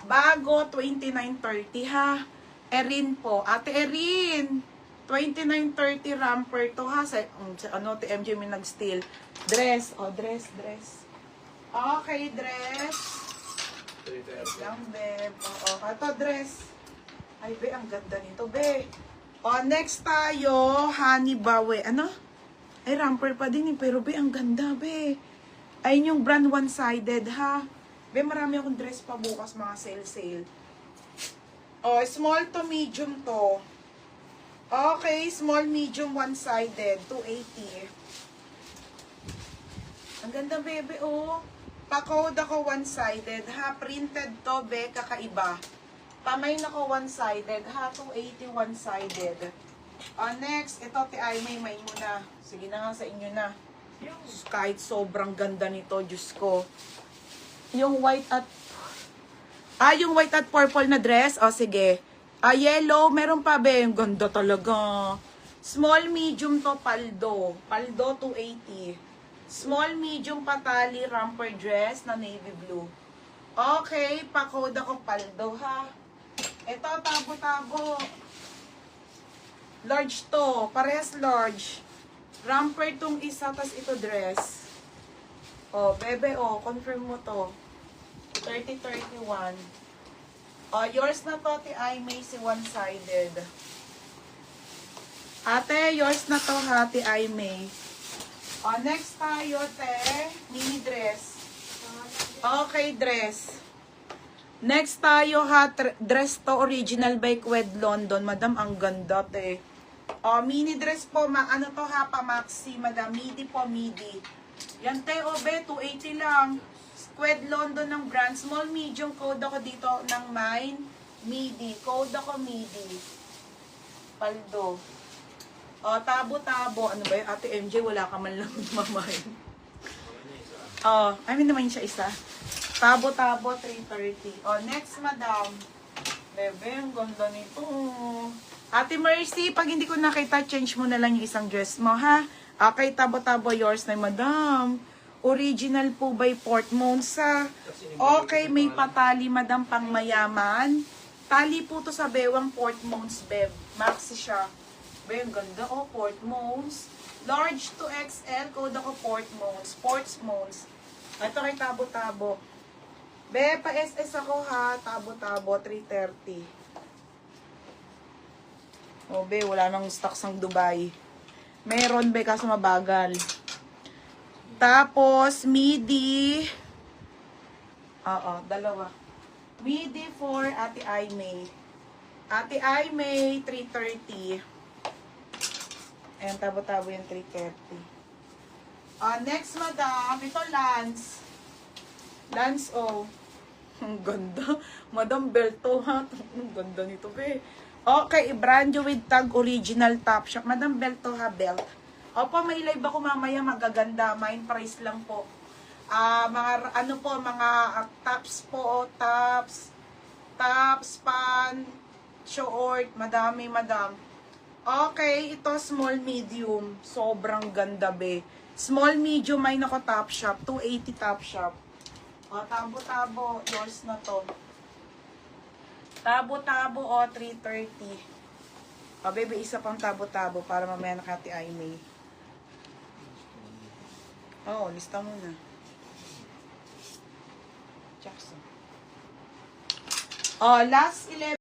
Bago, 29.30 ha. Erin po. Ate Erin, 29.30 ramper to ha. Sa ano, TMJ may nag-steal. Dress. O, dress. Okay, dress. Lang, beb. Oo, ito dress. Ay, be, ang ganda nito, be. O, next tayo, Honey Bawe. Ano? Ay, ramper pa din eh. Pero, be, ang ganda, be. Ayun yung brand one-sided, ha. Be, marami akong dress pa bukas, mga sale. O, small to medium to. Okay, small, medium, one-sided. 280. Ang ganda, bebe, oh. Pa-code ako one-sided, ha. Printed to, be, kakaiba. Pamain ako one-sided, ha. 280 one-sided. Next, ito, ti-ay, may muna. Sige na nga, sa inyo na. Kahit sobrang ganda nito, Diyos ko. Yung white at... yung white at purple na dress. O, sige. Yellow, meron pa, be. Ang ganda talaga. Small, medium to, paldo. Paldo, 280. Small, medium, patali, romper dress na navy blue. Okay, pa-code ako paldo, ha. Ito, tabo-tabo. Large to. Parehas large. Romper tong isa, tas ito dress. O, bebe, o. Confirm mo to. 30-31. O, yours na to, ti-ay, may si one-sided. Ate, yours na to, ha, ti-ay, may. O, next tayo, te. Mini dress. Okay, dress. Next tayo, ha. Dress to, original by Kwed London. Madam, ang ganda, te. O, mini dress po. Ano to, ha, pa maxi, madam. Midi po, midi. Yan, te, obe. 280 lang. Kwed London ng brand. Small, medium. Code ako dito ng mine. Midi. Code ako midi. Paldo. O, tabo-tabo. Ano ba yun? Ate MJ, wala ka man lang mamahin. O, I mean naman siya isa. Tabo-tabo, 330. O, next, madam. Bebe, ang ganda nito. Ate Mercy, pag hindi ko nakita, change mo na lang yung isang dress mo, ha? Okay, tabo-tabo, yours na, madam. Original po by Port Monsa. Okay, may patali, madam, pang mayaman. Tali po to sa bewang Port Mons, beb. Maxi siya. Be, ang ganda, oh, Port Mons. Large to XL, code ako Port Mons. Sports Mons. Ito kay tabo-tabo. Be, pa-SS ako, ha. Tabo-tabo, 330. Oh, be, wala nang stocks ang Dubai. Meron, be, kaso mabagal. Tapos, midi. Oo, dalawa. Midi for Ate Aimee. Ate Aimee, 330. Ayan, tabo-tabo yung 330. Next, madam. Ito, Lance. Lance, oh. Ang ganda. Madam, belt to, ha. Ang ganda nito, be. Okay, brand new with tag original top shop. Madam, belt to, ha, belt. Opo, may live ako mamaya. Magaganda. Mine price lang po. Mga, ano po, mga tops po, tops, pan, short. Madami, madam. Okay, ito small medium. Sobrang ganda, be. Small medium ay nako top shop. 280 top shop. O, tabo-tabo. Yours na to. Tabo-tabo, o, 330. O, baby, isa pang tabo-tabo para mamaya nakati Aimee. Oo, lista mo na. Jackson. O, last 11.